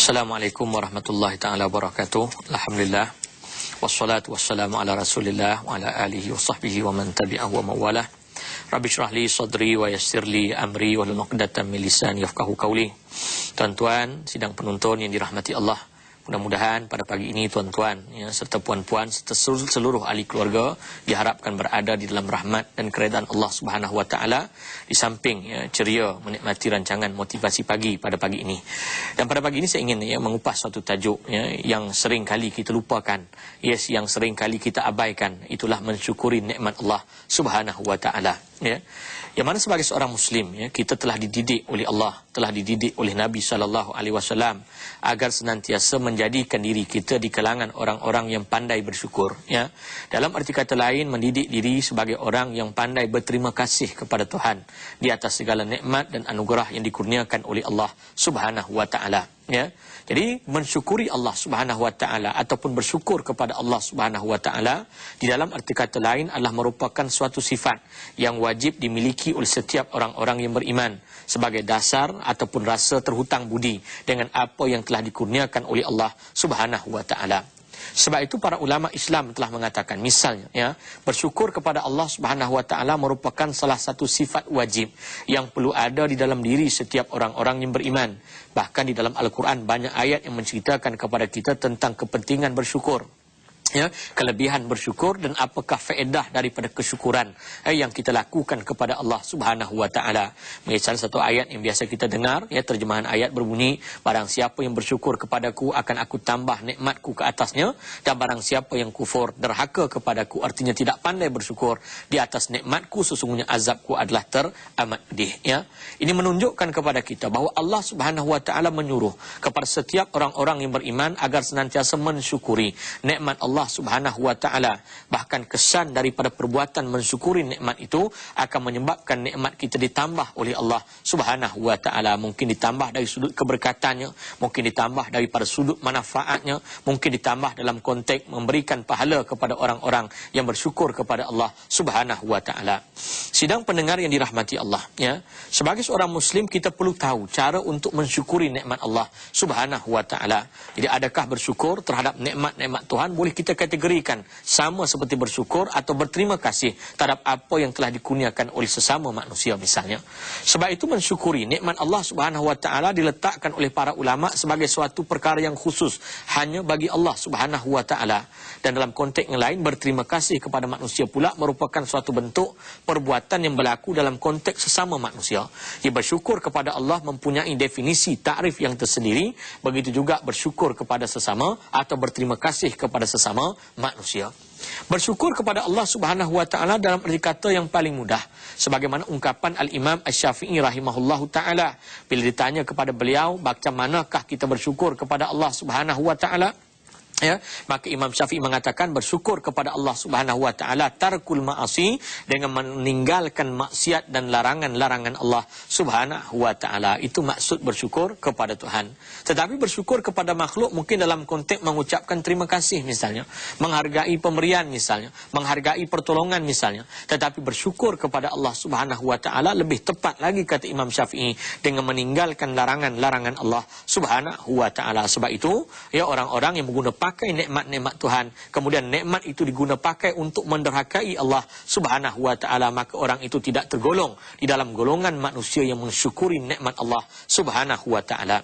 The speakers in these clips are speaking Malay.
Assalamualaikum warahmatullahi ta'ala wabarakatuh. Alhamdulillah. Wassalatu wassalamu ala rasulillah wa ala alihi wa sahbihi wa man tabi'ahu wa mawalah. Rabbi syrah li sadri wa yassir li amri wa lunuqdatan min lisani yafqahu qawli. Tuan-tuan, sidang penonton yang dirahmati Allah, mudah-mudahan pada pagi ini tuan-tuan ya, serta puan-puan serta seluruh ahli keluarga diharapkan berada di dalam rahmat dan keredaan Allah Subhanahu wa taala, di samping ya, ceria menikmati rancangan motivasi pagi pada pagi ini. Dan pada pagi ini saya ingin ya, mengupas suatu tajuk ya, yang sering kali kita lupakan, yang sering kali kita abaikan, itulah mensyukuri nikmat Allah Subhanahu wa taala ya. Yang mana sebagai seorang muslim ya, kita telah dididik oleh Allah, telah dididik oleh Nabi SAW agar senantiasa menjadikan diri kita di kalangan orang-orang yang pandai bersyukur ya. Dalam arti kata lain, mendidik diri sebagai orang yang pandai berterima kasih kepada Tuhan di atas segala nikmat dan anugerah yang dikurniakan oleh Allah Subhanahu wa taala ya. Jadi mensyukuri Allah Subhanahu wa taala ataupun bersyukur kepada Allah Subhanahu wa taala di dalam arti kata lain adalah merupakan suatu sifat yang wajib dimiliki oleh setiap orang-orang yang beriman sebagai dasar ataupun rasa terhutang budi dengan apa yang telah dikurniakan oleh Allah Subhanahu wa taala. Sebab itu para ulama Islam telah mengatakan, misalnya ya, bersyukur kepada Allah Subhanahu wa taala merupakan salah satu sifat wajib yang perlu ada di dalam diri setiap orang-orang yang beriman. Bahkan di dalam Al-Quran banyak ayat yang menceritakan kepada kita tentang kepentingan bersyukur ya, kelebihan bersyukur dan apakah faedah daripada kesyukuran yang kita lakukan kepada Allah Subhanahu wa taala. Salah satu ayat yang biasa kita dengar ya, terjemahan ayat berbunyi, barang siapa yang bersyukur kepadaku akan aku tambah nikmatku ke atasnya, dan barang siapa yang kufur derhaka kepadaku, artinya tidak pandai bersyukur di atas nikmatku, sesungguhnya azabku adalah teramat pedih ya. Ini menunjukkan kepada kita bahawa Allah Subhanahu wa taala menyuruh kepada setiap orang-orang yang beriman agar senantiasa mensyukuri nikmat Allah Subhanahu wa taala. Bahkan kesan daripada perbuatan mensyukuri nikmat itu akan menyebabkan nikmat kita ditambah oleh Allah Subhanahu wa taala. Mungkin ditambah dari sudut keberkatannya, mungkin ditambah daripada sudut manfaatnya, mungkin ditambah dalam konteks memberikan pahala kepada orang-orang yang bersyukur kepada Allah Subhanahu wa taala. Sidang pendengar yang dirahmati Allah ya, sebagai seorang muslim kita perlu tahu cara untuk mensyukuri nikmat Allah Subhanahu wa taala. Jadi adakah bersyukur terhadap nikmat-nikmat Tuhan boleh kita kategorikan sama seperti bersyukur atau berterima kasih terhadap apa yang telah dikurniakan oleh sesama manusia misalnya. Sebab itu mensyukuri nikmat Allah Subhanahu wa taala diletakkan oleh para ulama sebagai suatu perkara yang khusus hanya bagi Allah Subhanahu wa taala. Dan dalam konteks yang lain, berterima kasih kepada manusia pula merupakan suatu bentuk perbuatan yang berlaku dalam konteks sesama manusia. Jadi bersyukur kepada Allah mempunyai definisi takrif yang tersendiri, begitu juga bersyukur kepada sesama atau berterima kasih kepada sesama manusia. Bersyukur kepada Allah Subhanahu wa taala dalam arti kata yang paling mudah, sebagaimana ungkapan Al-Imam Asy-Syafi'i rahimahullahu taala bila ditanya kepada beliau macam manakah kita bersyukur kepada Allah Subhanahu wa taala ya, maka Imam Syafi'i mengatakan bersyukur kepada Allah Subhanahu wa taala tarkul ma'asi, dengan meninggalkan maksiat dan larangan-larangan Allah Subhanahu wa taala. Itu maksud bersyukur kepada Tuhan. Tetapi bersyukur kepada makhluk mungkin dalam konteks mengucapkan terima kasih misalnya, menghargai pemberian misalnya, menghargai pertolongan misalnya. Tetapi bersyukur kepada Allah Subhanahu wa taala lebih tepat lagi kata Imam Syafi'i dengan meninggalkan larangan-larangan Allah Subhanahu wa taala. Sebab itu ya, orang-orang yang menggunakan pakai nikmat-nikmat Tuhan, kemudian nikmat itu diguna pakai untuk menderhakai Allah Subhanahu wa taala, maka orang itu tidak tergolong di dalam golongan manusia yang mensyukuri nikmat Allah Subhanahu wa taala.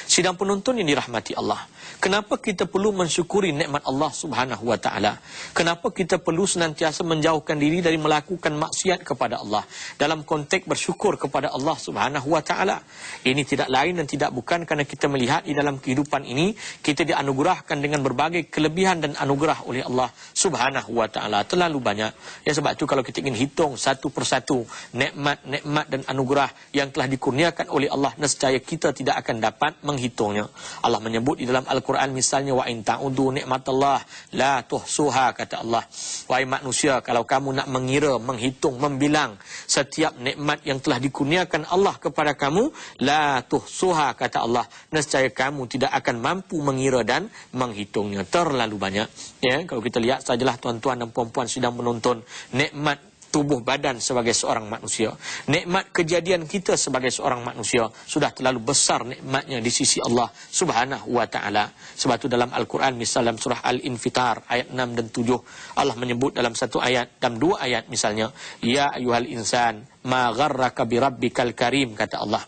Sidang penonton yang dirahmati Allah, kenapa kita perlu mensyukuri nikmat Allah Subhanahu wa taala? Kenapa kita perlu senantiasa menjauhkan diri dari melakukan maksiat kepada Allah dalam konteks bersyukur kepada Allah Subhanahu wa taala? Ini tidak lain dan tidak bukan kerana kita melihat di dalam kehidupan ini kita dianugerahkan dengan berbagai kelebihan dan anugerah oleh Allah Subhanahu wa taala terlalu banyak. Ya, sebab itu kalau kita ingin hitung satu persatu nikmat-nikmat dan anugerah yang telah dikurniakan oleh Allah, nescaya kita tidak akan dapat menghitungnya. Allah menyebut di dalam Al-Quran misalnya, wa in ta'udu nikmatallah la tuhsuha, kata Allah, wahai manusia, kalau kamu nak mengira, menghitung, membilang setiap nikmat yang telah dikurniakan Allah kepada kamu, la tuhsuha, kata Allah, nescaya kamu tidak akan mampu mengira dan menghitungnya. Terlalu banyak ya. Kalau kita lihat sajalah tuan-tuan dan puan-puan sidang menonton, nikmat tubuh badan sebagai seorang manusia. Nikmat kejadian kita sebagai seorang manusia sudah terlalu besar nikmatnya di sisi Allah Subhanahu wa taala. Sebab itu dalam Al-Quran, misal dalam surah Al-Infitar ayat 6 dan 7, Allah menyebut dalam satu ayat, dalam dua ayat misalnya, ya ayyuhal insan ma gharraka bi rabbikal karim, kata Allah,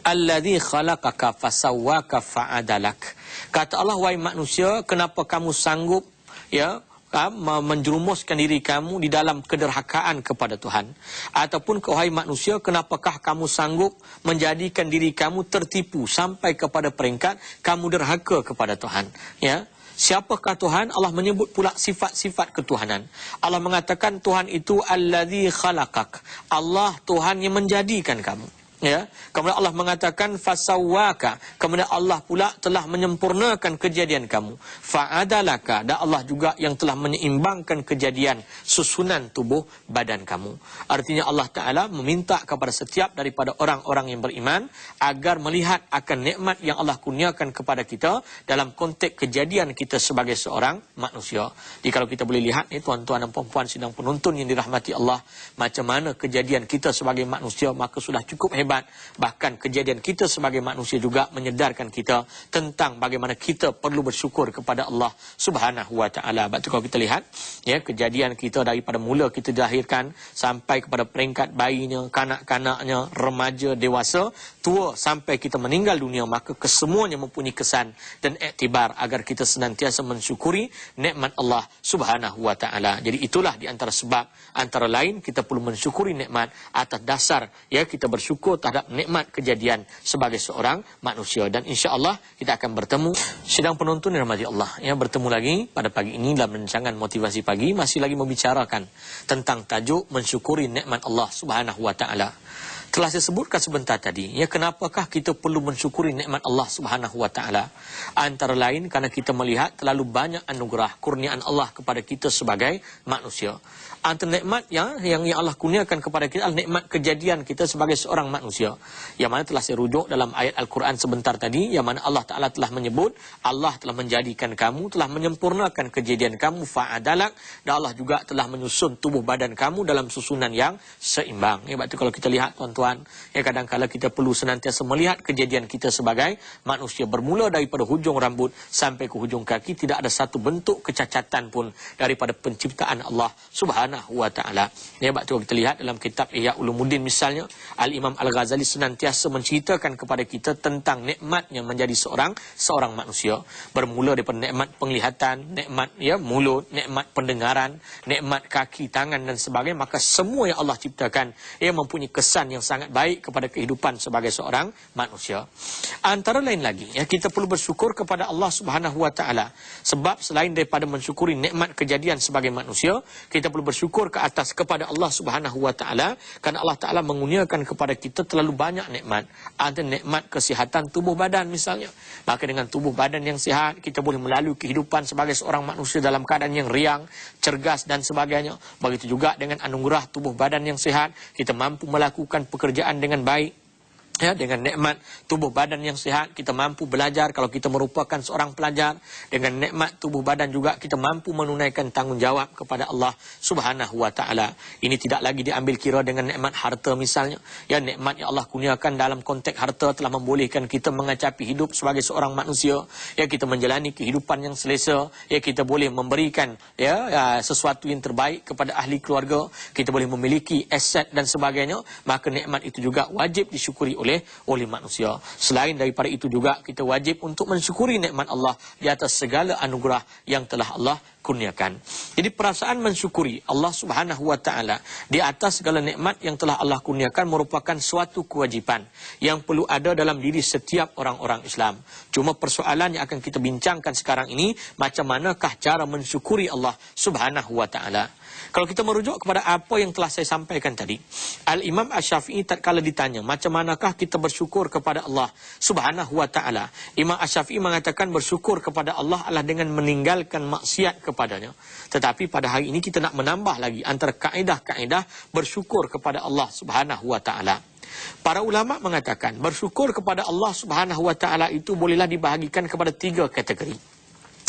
alladzi khalaqaka fasawwaka fa'adalak. Kata Allah, wahai manusia, kenapa kamu sanggup menjerumuskan diri kamu di dalam kederhakaan kepada Tuhan? Ataupun wahai manusia, kenapakah kamu sanggup menjadikan diri kamu tertipu sampai kepada peringkat kamu derhaka kepada Tuhan? Ya, siapakah Tuhan? Allah menyebut pula sifat-sifat ketuhanan. Allah mengatakan Tuhan itu allazi khalaqak. Allah Tuhan yang menjadikan kamu. Ya, kemudian Allah mengatakan fasawwaka, kemudian Allah pula telah menyempurnakan kejadian kamu. Fa'adalaka, dan Allah juga yang telah menyeimbangkan kejadian susunan tubuh badan kamu. Artinya Allah Ta'ala meminta kepada setiap daripada orang-orang yang beriman agar melihat akan nikmat yang Allah kurniakan kepada kita dalam konteks kejadian kita sebagai seorang manusia. Jadi kalau kita boleh lihat ni, tuan-tuan dan puan-puan sidang penonton yang dirahmati Allah, macam mana kejadian kita sebagai manusia, maka sudah cukup hebat. Bahkan kejadian kita sebagai manusia juga menyedarkan kita tentang bagaimana kita perlu bersyukur kepada Allah Subhanahu wa taala. Sebab tu kalau kita lihat ya, kejadian kita daripada mula kita dilahirkan sampai kepada peringkat bayinya, kanak-kanaknya, remaja, dewasa, tua, sampai kita meninggal dunia, maka kesemuanya mempunyai kesan dan iktibar agar kita senantiasa mensyukuri nikmat Allah Subhanahu wa taala. Jadi itulah di antara sebab, antara lain kita perlu mensyukuri nikmat atas dasar ya kita bersyukur terhadap nikmat kejadian sebagai seorang manusia. Dan insya-Allah kita akan bertemu, sidang penonton yang dirahmati Allah, ya, bertemu lagi pada pagi ini dalam rancangan motivasi pagi, masih lagi membicarakan tentang tajuk mensyukuri nikmat Allah Subhanahu wa taala. Telah saya sebutkan sebentar tadi, ya, kenapakah kita perlu mensyukuri nikmat Allah Subhanahu wa taala? Antara lain kerana kita melihat terlalu banyak anugerah kurniaan Allah kepada kita sebagai manusia. Antara nikmat yang Allah kurniakan kepada kita adalah nikmat kejadian kita sebagai seorang manusia, yang mana telah saya rujuk dalam ayat Al-Quran sebentar tadi, yang mana Allah Ta'ala telah menyebut Allah telah menjadikan kamu, telah menyempurnakan kejadian kamu, fa'adalak, dan Allah juga telah menyusun tubuh badan kamu dalam susunan yang seimbang. Ya, berarti kalau kita lihat tuan-tuan, ya, kadang-kadang kita perlu senantiasa melihat kejadian kita sebagai manusia, bermula daripada hujung rambut sampai ke hujung kaki, tidak ada satu bentuk kecacatan pun daripada penciptaan Allah Subhanahu wa ta'ala. Ya, sebab tu kita lihat dalam kitab Ihya Ulumuddin misalnya, Al-Imam Al-Ghazali senantiasa menceritakan kepada kita tentang nikmatnya menjadi seorang manusia, bermula daripada nikmat penglihatan, nikmat mulut, nikmat pendengaran, nikmat kaki, tangan dan sebagainya. Maka semua yang Allah ciptakan mempunyai kesan yang sangat baik kepada kehidupan sebagai seorang manusia. Antara lain lagi, ya, kita perlu bersyukur kepada Allah Subhanahu wa ta'ala, sebab selain daripada mensyukuri nikmat kejadian sebagai manusia, kita perlu bersyukur ke atas kepada Allah Subhanahu wa ta'ala kerana Allah Ta'ala mengurniakan kepada kita terlalu banyak nikmat. Ada nikmat kesihatan tubuh badan misalnya, maka dengan tubuh badan yang sihat kita boleh melalui kehidupan sebagai seorang manusia dalam keadaan yang riang, cergas dan sebagainya. Begitu juga dengan anugerah tubuh badan yang sihat, kita mampu melakukan pekerjaan dengan baik. Ya, dengan nikmat tubuh badan yang sihat kita mampu belajar kalau kita merupakan seorang pelajar. Dengan nikmat tubuh badan juga kita mampu menunaikan tanggungjawab kepada Allah Subhanahu wa ta'ala. Ini tidak lagi diambil kira dengan nikmat harta misalnya. Ya, nikmat yang Allah kurniakan dalam konteks harta telah membolehkan kita mengacapi hidup sebagai seorang manusia. Ya, kita menjalani kehidupan yang selesa. Ya, kita boleh memberikan sesuatu yang terbaik kepada ahli keluarga. Kita boleh memiliki aset dan sebagainya. Maka nikmat itu juga wajib disyukuri oleh manusia. Selain daripada itu juga kita wajib untuk mensyukuri nikmat Allah di atas segala anugerah yang telah Allah kurniakan. Jadi perasaan mensyukuri Allah Subhanahu wa ta'ala di atas segala nikmat yang telah Allah kurniakan merupakan suatu kewajipan yang perlu ada dalam diri setiap orang-orang Islam. Cuma persoalan yang akan kita bincangkan sekarang ini, macam manakah cara mensyukuri Allah Subhanahu wa ta'ala? Kalau kita merujuk kepada apa yang telah saya sampaikan tadi, Al-Imam Asy-Syafi'i tatkala ditanya macam manakah kita bersyukur kepada Allah Subhanahu wa ta'ala, Imam Asy-Syafi'i mengatakan bersyukur kepada Allah adalah dengan meninggalkan maksiat kepadanya. Tetapi pada hari ini kita nak menambah lagi antara kaedah-kaedah bersyukur kepada Allah Subhanahu wa ta'ala. Para ulama mengatakan bersyukur kepada Allah Subhanahu wa ta'ala itu bolehlah dibahagikan kepada 3 kategori.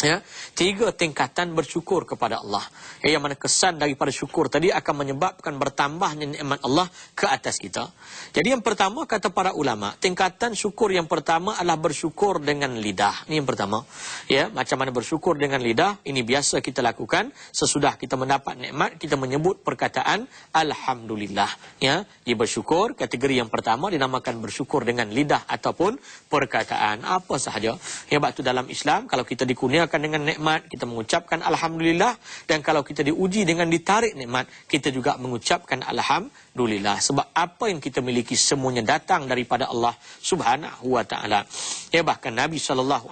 Ya, 3 tingkatan bersyukur kepada Allah. Ya, yang mana kesan daripada syukur tadi akan menyebabkan bertambahnya nikmat Allah ke atas kita. Jadi yang pertama kata para ulama, tingkatan syukur yang pertama adalah bersyukur dengan lidah. Ini yang pertama. Ya, macam mana bersyukur dengan lidah? Ini biasa kita lakukan sesudah kita mendapat nikmat, kita menyebut perkataan alhamdulillah. Ya, dia bersyukur, kategori yang pertama dinamakan bersyukur dengan lidah ataupun perkataan apa sahaja. Ya, sebab tu dalam Islam kalau kita dikurniakan dengan nikmat, kita mengucapkan alhamdulillah, dan kalau kita diuji dengan ditarik nikmat, kita juga mengucapkan alhamdulillah, sebab apa yang kita miliki semuanya datang daripada Allah Subhanahu wa taala. Ya, bahkan Nabi SAW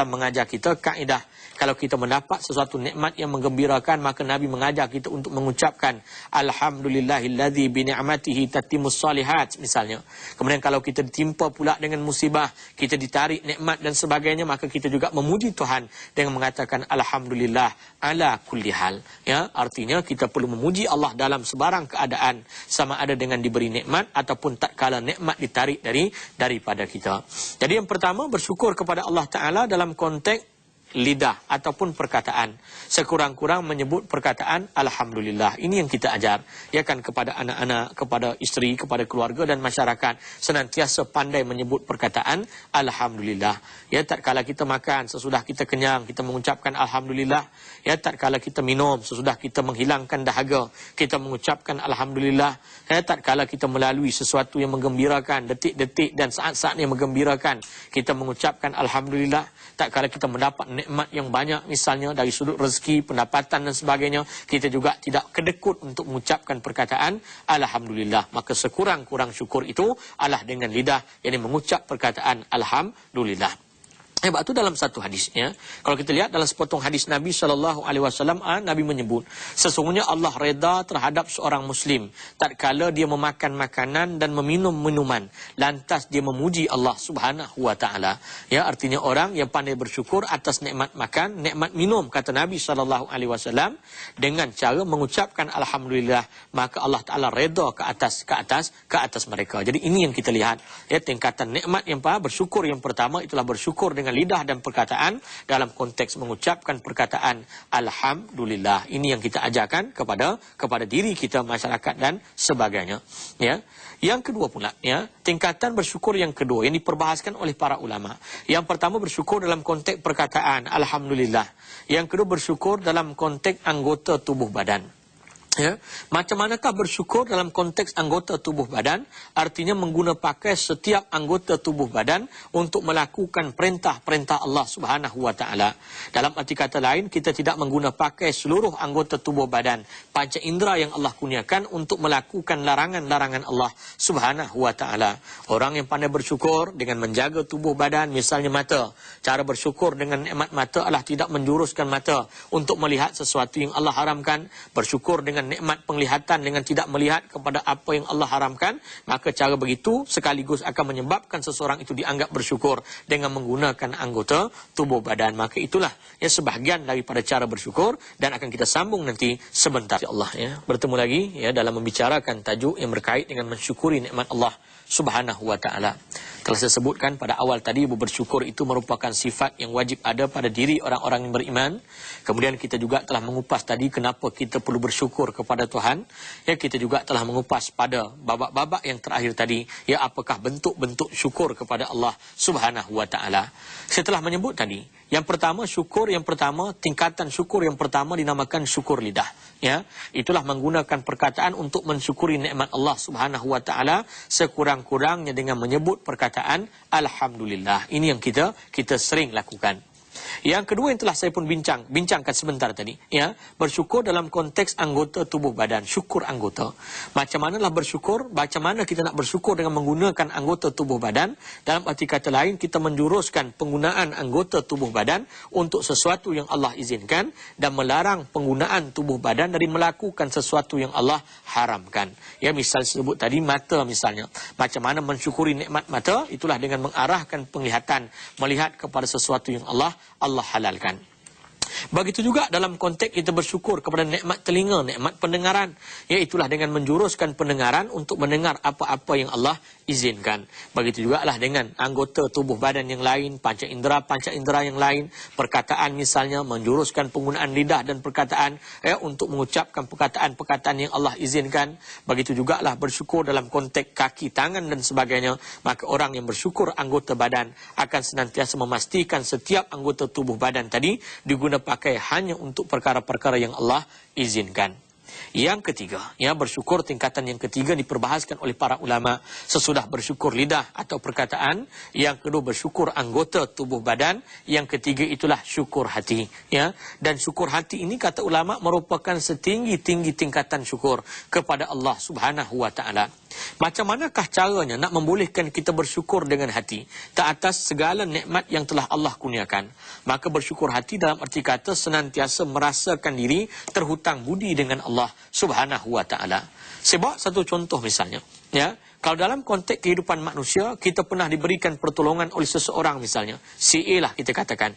mengajar kita kaedah, kalau kita mendapat sesuatu nikmat yang menggembirakan, maka Nabi mengajar kita untuk mengucapkan alhamdulillahillazi bi ni'matihi tatimmus shalihat misalnya. Kemudian kalau kita ditimpa pula dengan musibah, kita ditarik nikmat dan sebagainya, maka kita juga memuji Tuhan dengan mengatakan alhamdulillah ala kulli hal. Ya, artinya kita perlu memuji Allah dalam sebarang keadaan, sama ada dengan diberi nikmat ataupun tatkala nikmat ditarik daripada kita. Jadi yang pertama bersyukur kepada Allah Taala dalam konteks lidah ataupun perkataan. Sekurang-kurang menyebut perkataan alhamdulillah. Ini yang kita ajar, ya kan, kepada anak-anak, kepada isteri, kepada keluarga dan masyarakat, senantiasa pandai menyebut perkataan alhamdulillah. Ya, tatkala kita makan, sesudah kita kenyang, kita mengucapkan alhamdulillah. Ya, tatkala kita minum, sesudah kita menghilangkan dahaga, kita mengucapkan alhamdulillah. Ya, tatkala kita melalui sesuatu yang menggembirakan, detik-detik dan saat-saat yang menggembirakan, kita mengucapkan alhamdulillah. Tatkala kita mendapat nikmat yang banyak, misalnya dari sudut rezeki, pendapatan dan sebagainya, kita juga tidak kedekut untuk mengucapkan perkataan alhamdulillah. Maka sekurang-kurang syukur itu adalah dengan lidah, yang mengucap perkataan alhamdulillah. Sebab itu dalam satu hadis, ya, kalau kita lihat dalam sepotong hadis Nabi SAW, Nabi menyebut, sesungguhnya Allah reda terhadap seorang Muslim tatkala dia memakan makanan dan meminum minuman, lantas dia memuji Allah Subhanahu wa taala. Ya, artinya orang yang pandai bersyukur atas nikmat makan, nikmat minum, kata Nabi SAW, dengan cara mengucapkan alhamdulillah, maka Allah Taala reda ke atas mereka. Jadi ini yang kita lihat, ya, tingkatan nikmat yang bersyukur yang pertama itulah bersyukur dengan lidah dan perkataan dalam konteks mengucapkan perkataan alhamdulillah. Ini yang kita ajarkan kepada diri kita, masyarakat dan sebagainya. Ya. Yang kedua pula, ya, tingkatan bersyukur yang kedua yang diperbahaskan oleh para ulama. Yang pertama bersyukur dalam konteks perkataan alhamdulillah. Yang kedua bersyukur dalam konteks anggota tubuh badan. Ya, macam manakah bersyukur dalam konteks anggota tubuh badan? Artinya mengguna pakai setiap anggota tubuh badan untuk melakukan perintah-perintah Allah Subhanahu wa taala. Dalam arti kata lain, kita tidak mengguna pakai seluruh anggota tubuh badan, panca indera yang Allah kurniakan untuk melakukan larangan-larangan Allah Subhanahu wa taala. Orang yang pandai bersyukur dengan menjaga tubuh badan, misalnya mata. Cara bersyukur dengan nikmat mata adalah tidak menjuruskan mata untuk melihat sesuatu yang Allah haramkan. Bersyukur dengan nikmat penglihatan dengan tidak melihat kepada apa yang Allah haramkan, maka cara begitu sekaligus akan menyebabkan seseorang itu dianggap bersyukur dengan menggunakan anggota tubuh badan. Maka itulah, ya, sebahagian daripada cara bersyukur, dan akan kita sambung nanti sebentar, Allah, ya. Bertemu lagi, ya, dalam membicarakan tajuk yang berkait dengan mensyukuri nikmat Allah Subhanahu wa taala. Telah saya sebutkan pada awal tadi, bersyukur itu merupakan sifat yang wajib ada pada diri orang-orang yang beriman. Kemudian kita juga telah mengupas tadi kenapa kita perlu bersyukur kepada Tuhan. Ya, kita juga telah mengupas pada babak-babak yang terakhir tadi, ya, apakah bentuk-bentuk syukur kepada Allah Subhanahu wa taala. Saya telah menyebut tadi, yang pertama syukur, yang pertama tingkatan syukur yang pertama dinamakan syukur lidah. Ya, itulah menggunakan perkataan untuk mensyukuri nikmat Allah Subhanahu wa taala sekurang-kurangnya dengan menyebut perkataan alhamdulillah. Ini yang kita sering lakukan. Yang kedua yang telah saya pun bincangkan sebentar tadi, ya, bersyukur dalam konteks anggota tubuh badan, syukur anggota. Macam manalah bersyukur, macam mana kita nak bersyukur dengan menggunakan anggota tubuh badan? Dalam arti kata lain, kita menjuruskan penggunaan anggota tubuh badan untuk sesuatu yang Allah izinkan dan melarang penggunaan tubuh badan dari melakukan sesuatu yang Allah haramkan. Ya, misal sebut tadi mata misalnya. Macam mana mensyukuri nikmat mata? Itulah dengan mengarahkan penglihatan, melihat kepada sesuatu yang Allah halalkan. Begitu juga dalam konteks kita bersyukur kepada nikmat telinga, nikmat pendengaran. Iaitulah dengan menjuruskan pendengaran untuk mendengar apa-apa yang Allah izinkan. Begitu juga lah dengan anggota tubuh badan yang lain, panca indera yang lain, perkataan misalnya, menjuruskan penggunaan lidah dan perkataan untuk mengucapkan perkataan-perkataan yang Allah izinkan. Begitu juga lah bersyukur dalam konteks kaki, tangan dan sebagainya. Maka orang yang bersyukur anggota badan akan senantiasa memastikan setiap anggota tubuh badan tadi diguna pakai hanya untuk perkara-perkara yang Allah izinkan. Yang ketiga, bersyukur tingkatan yang ketiga diperbahaskan oleh para ulama sesudah bersyukur lidah atau perkataan. Yang kedua bersyukur anggota tubuh badan. Yang ketiga itulah syukur hati. Dan syukur hati ini kata ulama merupakan setinggi-tinggi tingkatan syukur kepada Allah Subhanahu wa taala. Macam manakah caranya nak membolehkan kita bersyukur dengan hati tak atas segala nikmat yang telah Allah kurniakan? Maka bersyukur hati dalam arti kata senantiasa merasakan diri terhutang budi dengan Allah Subhanahu wa taala. Sebab satu contoh misalnya, kalau dalam konteks kehidupan manusia kita pernah diberikan pertolongan oleh seseorang misalnya, si A lah kita katakan.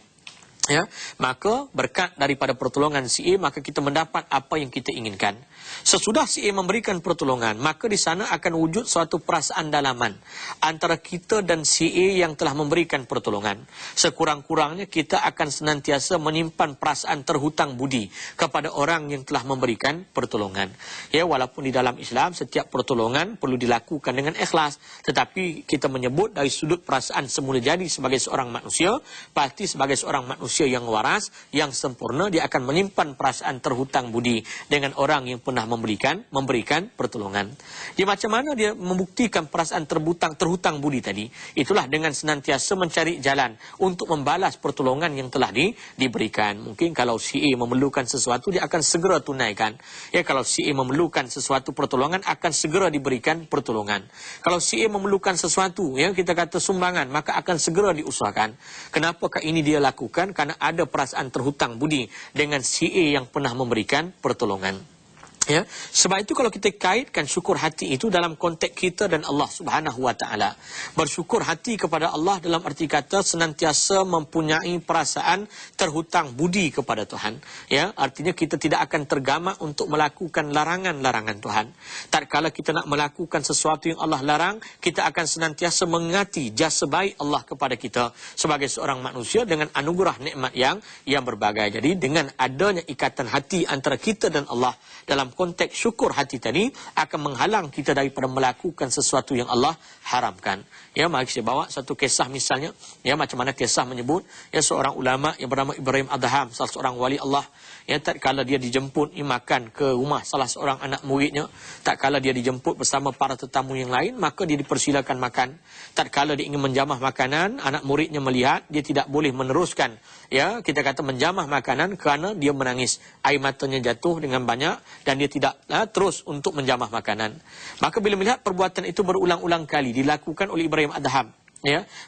Maka berkat daripada pertolongan si A, maka kita mendapat apa yang kita inginkan. Sesudah si A memberikan pertolongan, maka di sana akan wujud suatu perasaan dalaman antara kita dan si A yang telah memberikan pertolongan. Sekurang-kurangnya kita akan senantiasa menyimpan perasaan terhutang budi kepada orang yang telah memberikan pertolongan. Walaupun di dalam Islam setiap pertolongan perlu dilakukan dengan ikhlas, tetapi kita menyebut dari sudut perasaan semula jadi sebagai seorang manusia, pasti sebagai seorang manusia yang waras, yang sempurna, dia akan menyimpan perasaan terhutang budi dengan orang yang pernah memberikan pertolongan. Dia macam mana dia membuktikan perasaan terhutang budi tadi? Itulah dengan senantiasa mencari jalan untuk membalas pertolongan yang telah diberikan. Mungkin kalau si A memerlukan sesuatu, dia akan segera tunaikan. Kalau si A memerlukan sesuatu pertolongan, akan segera diberikan pertolongan. Kalau si A memerlukan sesuatu, kita kata sumbangan, maka akan segera diusahakan. Kenapakah ini dia lakukan? Karena ada perasaan terhutang budi dengan si A yang pernah memberikan pertolongan. Sebab itu kalau kita kaitkan syukur hati itu dalam konteks kita dan Allah Subhanahu wa taala. Bersyukur hati kepada Allah dalam arti kata senantiasa mempunyai perasaan terhutang budi kepada Tuhan. Artinya kita tidak akan tergamak untuk melakukan larangan-larangan Tuhan. Tatkala kita nak melakukan sesuatu yang Allah larang, kita akan senantiasa mengingati jasa baik Allah kepada kita sebagai seorang manusia dengan anugerah nikmat yang berbagai. Jadi dengan adanya ikatan hati antara kita dan Allah dalam konteks syukur hati tadi akan menghalang kita daripada melakukan sesuatu yang Allah haramkan. Mari saya bawa satu kisah misalnya, macam mana kisah menyebut seorang ulama yang bernama Ibrahim Adham, salah seorang wali Allah. Tatkala dia dijemput makan ke rumah salah seorang anak muridnya, tatkala dia dijemput bersama para tetamu yang lain, maka dia dipersilakan makan. Tatkala dia ingin menjamah makanan, anak muridnya melihat dia tidak boleh meneruskan kita kata menjamah makanan kerana dia menangis, air matanya jatuh dengan banyak dan dia tidak terus untuk menjamah makanan. Maka bila melihat perbuatan itu berulang-ulang kali dilakukan oleh Ibrahim Adham,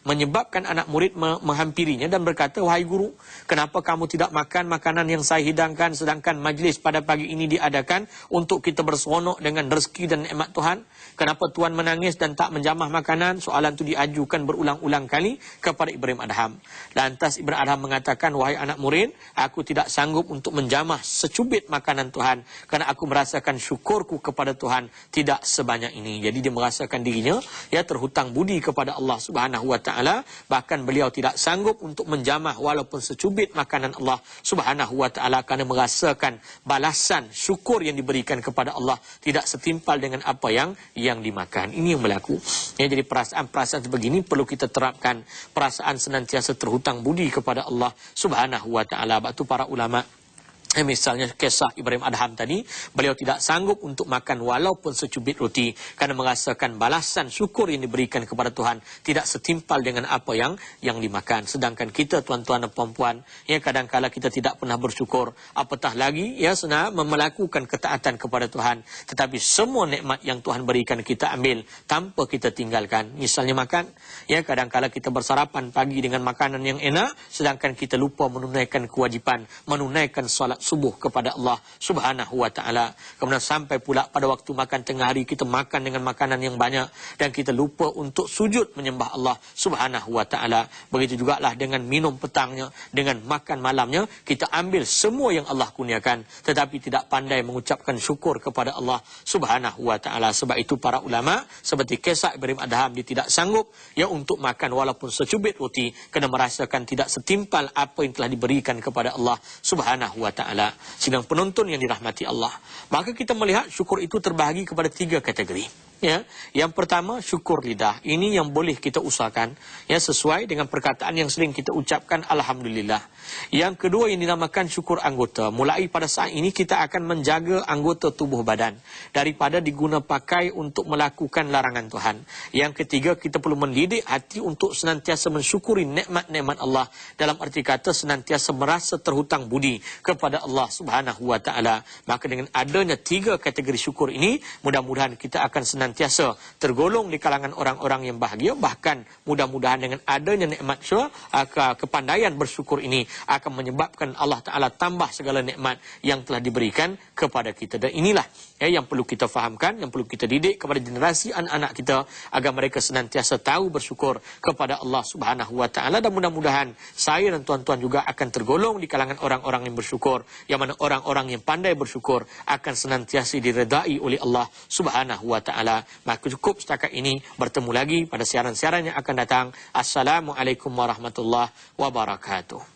menyebabkan anak murid menghampirinya dan berkata, wahai guru, kenapa kamu tidak makan makanan yang saya hidangkan sedangkan majlis pada pagi ini diadakan untuk kita berseronok dengan rezeki dan nikmat Tuhan? Kenapa Tuhan menangis dan tak menjamah makanan? Soalan itu diajukan berulang-ulang kali kepada Ibrahim Adham. Lantas Ibrahim Adham mengatakan, wahai anak murid, aku tidak sanggup untuk menjamah secubit makanan Tuhan kerana aku merasakan syukurku kepada Tuhan tidak sebanyak ini. Jadi dia merasakan dirinya terhutang budi kepada Allah Subhanahu wa taala, bahkan beliau tidak sanggup untuk menjamah walaupun secubit makanan Allah Subhanahu wa taala kerana merasakan balasan syukur yang diberikan kepada Allah tidak setimpal dengan apa yang dimakan. Ini yang berlaku. Jadi perasaan-perasaan sebegini perlu kita terapkan. Perasaan senantiasa terhutang budi kepada Allah Subhanahu wa taala. Sebab tu para ulama, misalnya kisah Ibrahim Adham tadi, beliau tidak sanggup untuk makan walaupun secubit roti kerana merasakan balasan syukur yang diberikan kepada Tuhan tidak setimpal dengan apa yang dimakan. Sedangkan kita tuan-tuan dan puan-puan, kadang-kala kita tidak pernah bersyukur, apatah lagi senang melakukan ketaatan kepada Tuhan. Tetapi semua nikmat yang Tuhan berikan kita ambil tanpa kita tinggalkan. Misalnya makan, kadang-kala kita bersarapan pagi dengan makanan yang enak sedangkan kita lupa menunaikan kewajipan, menunaikan solat subuh kepada Allah Subhanahu wa taala. Kemudian sampai pula pada waktu makan tengah hari kita makan dengan makanan yang banyak dan kita lupa untuk sujud menyembah Allah Subhanahu wa taala. Begitu jugalah dengan minum petangnya, dengan makan malamnya, kita ambil semua yang Allah kurniakan tetapi tidak pandai mengucapkan syukur kepada Allah Subhanahu wa taala. Sebab itu para ulama seperti Kisah Ibrahim Adham, dia tidak sanggup ya untuk makan walaupun secubit roti kerana merasakan tidak setimpal apa yang telah diberikan kepada Allah Subhanahu wa taala. Sidang penonton yang dirahmati Allah, maka kita melihat syukur itu terbahagi kepada 3 kategori. Ya, yang pertama syukur lidah. Ini yang boleh kita usahakan ya sesuai dengan perkataan yang sering kita ucapkan alhamdulillah. Yang kedua yang dinamakan syukur anggota. Mulai pada saat ini kita akan menjaga anggota tubuh badan daripada diguna pakai untuk melakukan larangan Tuhan. Yang ketiga kita perlu mendidik hati untuk senantiasa mensyukuri nikmat-nikmat Allah, dalam arti kata senantiasa merasa terhutang budi kepada Allah Subhanahu wa taala. Maka dengan adanya 3 kategori syukur ini, mudah-mudahan kita akan senantiasa tergolong di kalangan orang-orang yang bahagia. Bahkan mudah-mudahan dengan adanya nikmat kepandaian bersyukur ini akan menyebabkan Allah Ta'ala tambah segala nikmat yang telah diberikan kepada kita. Dan inilah yang perlu kita fahamkan, yang perlu kita didik kepada generasi anak-anak kita agar mereka senantiasa tahu bersyukur kepada Allah Subhanahu wa taala. Dan mudah-mudahan saya dan tuan-tuan juga akan tergolong di kalangan orang-orang yang bersyukur, yang mana orang-orang yang pandai bersyukur akan senantiasa diredai oleh Allah Subhanahu wa taala. Maka cukup setakat ini, bertemu lagi pada siaran-siaran yang akan datang. Assalamualaikum warahmatullahi wabarakatuh.